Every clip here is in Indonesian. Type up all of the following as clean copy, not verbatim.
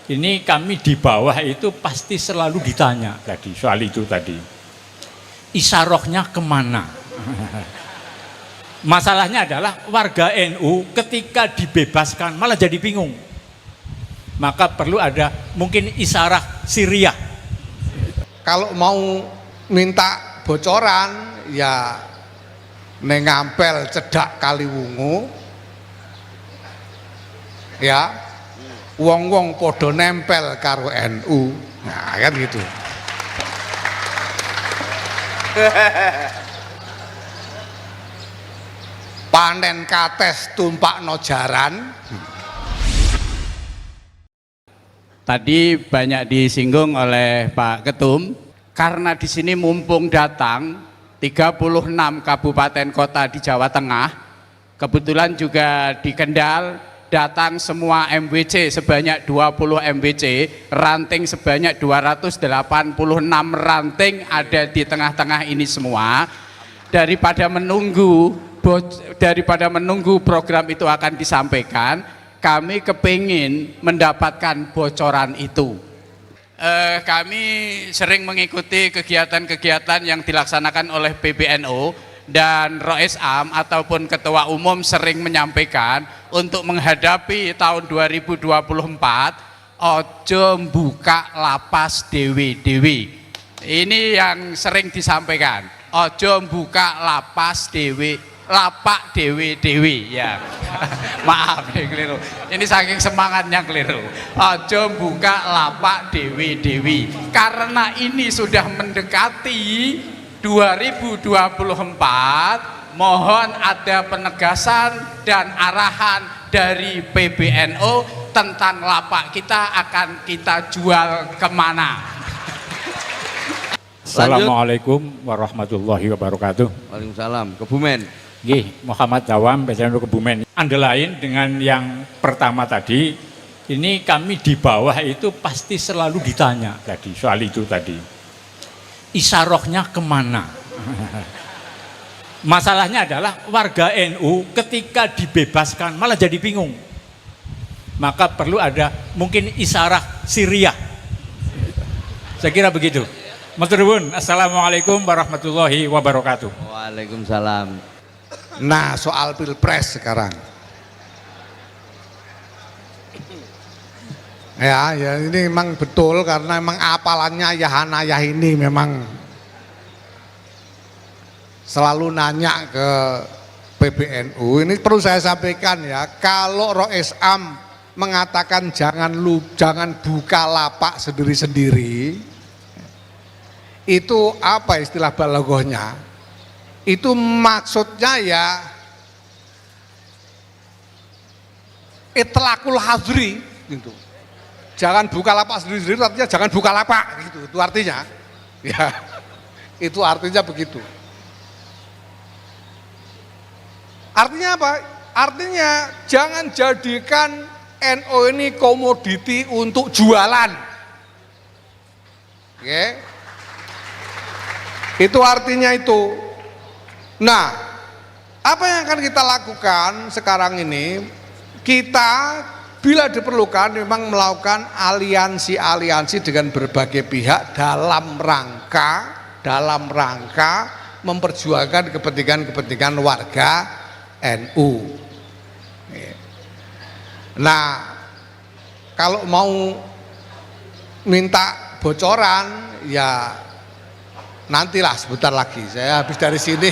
Ini kami di bawah itu pasti selalu ditanya tadi soal itu tadi. Isarohnya kemana? Masalahnya adalah warga NU ketika dibebaskan malah jadi bingung. Maka perlu ada mungkin isarah Siriah. Kalau mau minta bocoran ya nengampel cedak Kaliwungu ya, wong-wong podo nempel karo NU. Nah kan gitu. Panen kates tumpak nojaran. Tadi banyak disinggung oleh Pak Ketum, karena di sini mumpung datang 36 kabupaten kota di Jawa Tengah, kebetulan juga di Kendal datang semua MWC sebanyak 20 MWC, ranting sebanyak 286 ranting ada di tengah-tengah ini semua. Daripada menunggu program itu akan disampaikan, kami kepingin mendapatkan bocoran itu. Kami sering mengikuti kegiatan-kegiatan yang dilaksanakan oleh PBNU, dan Rois Am ataupun Ketua Umum sering menyampaikan untuk menghadapi tahun 2024 ojo buka lapas dewi-dewi. Ini yang sering disampaikan, ojo buka lapas lapak dewi-dewi ya. Maaf ya keliru, ini saking semangatnya keliru. Ojo buka lapak dewi-dewi, karena ini sudah mendekati 2024, mohon ada penegasan dan arahan dari PBNU tentang lapak kita akan kita jual kemana. Assalamualaikum warahmatullahi wabarakatuh. Waalaikumsalam. Kebumen. Nggih, Muhammad Dawam, PCNU Kebumen. Anda lain dengan yang pertama tadi, ini kami di bawah itu pasti selalu ditanya tadi soal itu tadi. Isarohnya kemana? Masalahnya adalah warga NU ketika dibebaskan malah jadi bingung. Maka perlu ada mungkin isarah Siriah. Saya kira begitu. Matur nuwun. Assalamualaikum warahmatullahi wabarakatuh. Waalaikumsalam. Nah soal pilpres sekarang ya ini memang betul, karena memang apalannya ayah ini memang selalu nanya ke PBNU. Ini perlu saya sampaikan ya, kalau Rois Am mengatakan jangan buka lapak sendiri-sendiri, itu apa istilah balagohnya? Itu maksudnya ya itlaqul hadri gitu. Jangan buka lapak sendiri-sendiri, artinya jangan buka lapak gitu. Itu artinya. Ya. Itu artinya begitu. Artinya apa? Artinya jangan jadikan NU ini komoditi untuk jualan. Oke. Itu artinya itu. Nah, apa yang akan kita lakukan sekarang ini? Kita bila diperlukan memang melakukan aliansi-aliansi dengan berbagai pihak dalam rangka memperjuangkan kepentingan warga NU. Nah, kalau mau minta bocoran ya nantilah sebentar lagi. Saya habis dari sini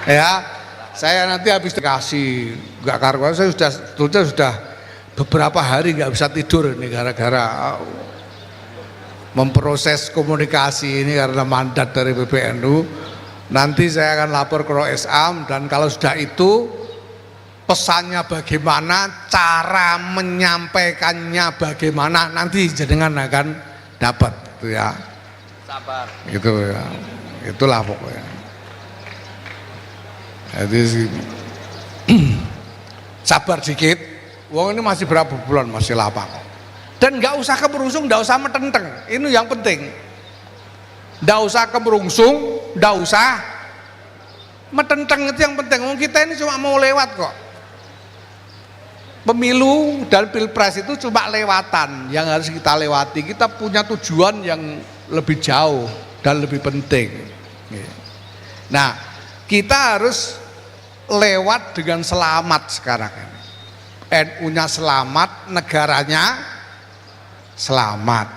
ya. Saya nanti habis dikasih nggak karuan, saya sudah beberapa hari nggak bisa tidur ini gara-gara memproses komunikasi ini karena mandat dari PBNU. Nanti saya akan lapor ke Rois Am, dan kalau sudah itu pesannya bagaimana, cara menyampaikannya bagaimana, nanti jenengan akan dapat itu ya. Sabar. Gitu ya. Itulah pokoknya. Jadi sabar dikit, wong ini masih berapa bulan, masih lapang. Dan nggak usah kemerungsung, nggak usah metenteng, ini yang penting. Nggak usah kemerungsung, nggak usah metenteng, itu yang penting. Wong kita ini cuma mau lewat kok. pemilu dan pilpres itu cuma lewatan yang harus kita lewati. Kita punya tujuan yang lebih jauh dan lebih penting. Nah, kita harus lewat dengan selamat sekarang ini. NU-nya selamat, negaranya selamat.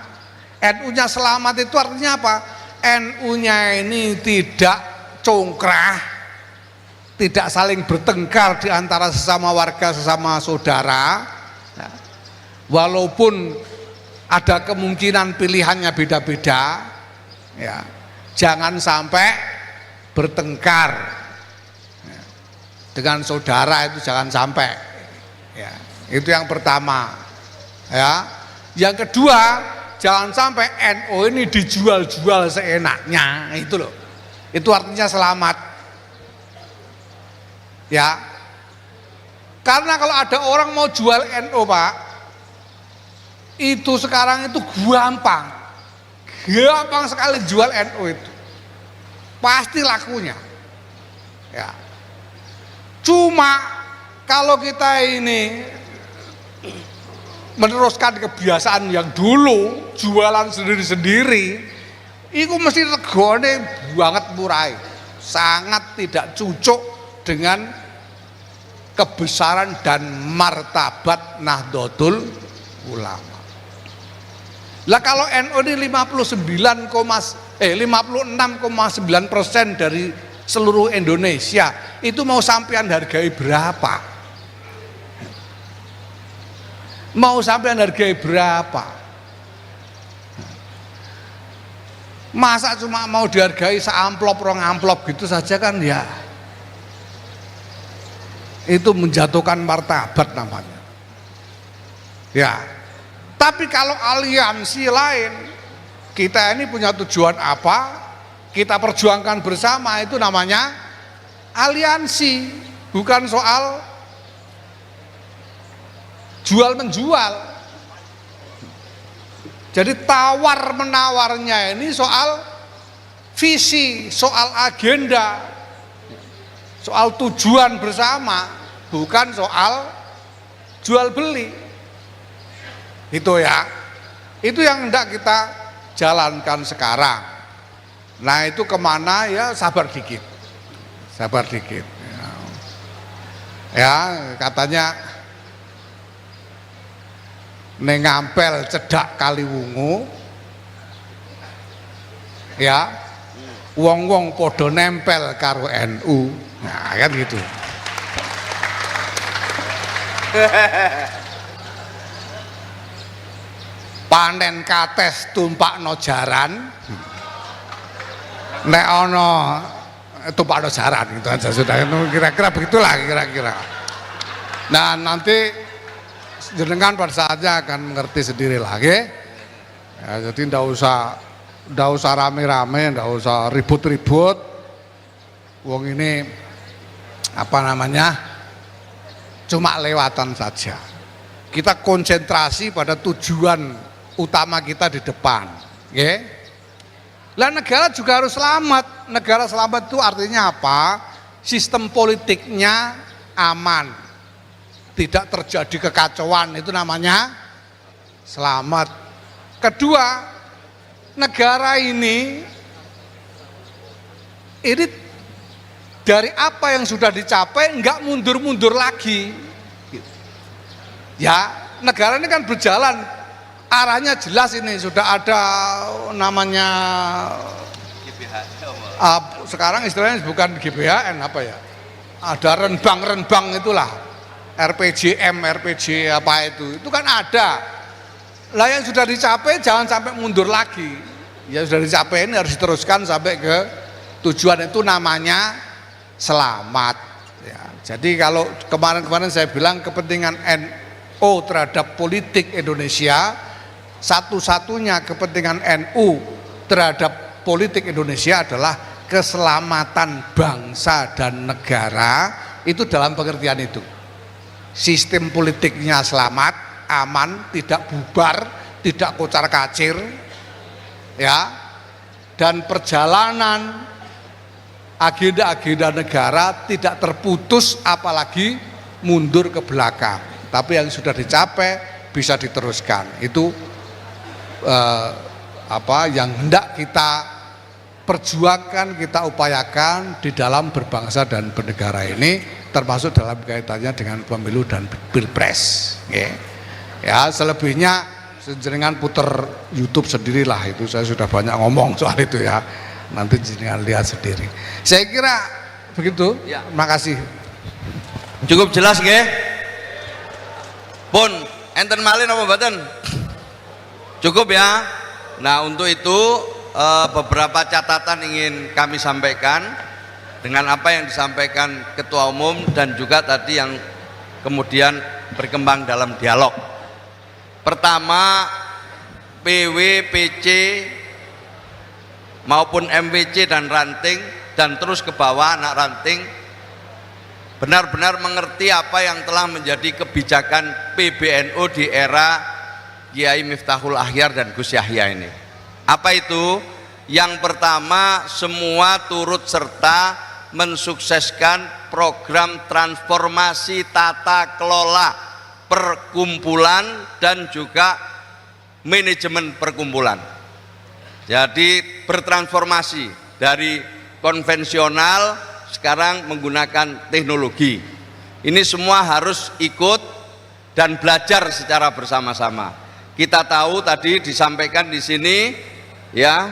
NU-nya selamat itu artinya apa? NU-nya ini tidak congkrah, tidak saling bertengkar di antara sesama warga, sesama saudara. Walaupun ada kemungkinan pilihannya beda-beda, ya, jangan sampai bertengkar dengan saudara, itu jangan sampai. Ya, itu yang pertama. Ya, yang kedua, jangan sampai NU ini dijual-jual seenaknya, itu loh. Itu artinya selamat. Ya, karena kalau ada orang mau jual NU, Pak, itu sekarang itu gampang sekali jual NU itu, pasti lakunya. Ya, cuma kalau kita ini meneruskan kebiasaan yang dulu jualan sendiri-sendiri, itu mesti regane banget murah, sangat tidak cocok dengan kebesaran dan martabat Nahdlatul Ulama. Lah kalau NU ini 56,9% dari seluruh Indonesia, itu mau sampean hargai berapa? Mau sampean hargai berapa? Masa cuma mau dihargai seamplop rong amplop gitu saja kan, ya itu menjatuhkan martabat namanya. Ya, tapi kalau aliansi lain, kita ini punya tujuan apa, kita perjuangkan bersama, itu namanya aliansi, bukan soal jual menjual. Jadi tawar menawarnya ini soal visi, soal agenda, soal tujuan bersama, bukan soal jual beli. Itu ya, itu yang hendak kita jalankan sekarang. Nah, itu kemana, ya sabar dikit, sabar dikit. Ya, katanya nengampel cedak Kaliwungu, ya wong-wong podo nempel karo NU. Nah, kan gitu. Panen kates tumpakno jaran, nek ono tumpakno jaran, gitu aja sudah. Kira-kira begitulah kira-kira. Nah, nanti jenengan pada saatnya akan mengerti sendiri lagi. Ya, jadi ndak usah rame-rame, ndak usah ribut-ribut. Wong ini apa namanya, cuma lewatan saja. Kita konsentrasi pada tujuan utama kita di depan. Okay? Lah negara juga harus selamat. Negara selamat itu artinya apa? Sistem politiknya aman, tidak terjadi kekacauan, itu namanya selamat. Kedua, negara ini dari apa yang sudah dicapai enggak mundur-mundur lagi. Ya, negara ini kan berjalan, arahnya jelas, ini sudah ada namanya sekarang istilahnya bukan GBHN, apa ya, ada renbang itulah, RPJM, RPG apa itu kan ada. Lah yang sudah dicapai jangan sampai mundur lagi. Yang sudah dicapai ini harus diteruskan sampai ke tujuan, itu namanya selamat. Ya, jadi kalau kemarin saya bilang kepentingan NU terhadap politik Indonesia, satu-satunya kepentingan NU terhadap politik Indonesia adalah keselamatan bangsa dan negara. Itu dalam pengertian itu. Sistem politiknya selamat, aman, tidak bubar, tidak kocar-kacir, ya, dan perjalanan agenda-agenda negara tidak terputus, apalagi mundur ke belakang, tapi yang sudah dicapai bisa diteruskan. Itu yang hendak kita perjuangkan, kita upayakan di dalam berbangsa dan bernegara ini, termasuk dalam kaitannya dengan pemilu dan pilpres. Ya, selebihnya jenengan puter YouTube sendirilah, itu saya sudah banyak ngomong soal itu ya. Nanti jenengan lihat sendiri. Saya kira begitu. Ya. Terima kasih. Cukup jelas nggih? Pun enten malih napa mboten? Cukup ya. Nah, untuk itu beberapa catatan ingin kami sampaikan dengan apa yang disampaikan Ketua Umum dan juga tadi yang kemudian berkembang dalam dialog. Pertama, PW, PC maupun MWC dan ranting dan terus ke bawah anak ranting benar-benar mengerti apa yang telah menjadi kebijakan PBNU di era Kiai Miftahul Akhyar dan Gus Yahya ini. Apa itu? Yang pertama, semua turut serta mensukseskan program transformasi tata kelola perkumpulan dan juga manajemen perkumpulan. Jadi bertransformasi dari konvensional sekarang menggunakan teknologi. Ini semua harus ikut dan belajar secara bersama-sama. Kita tahu tadi disampaikan di sini ya,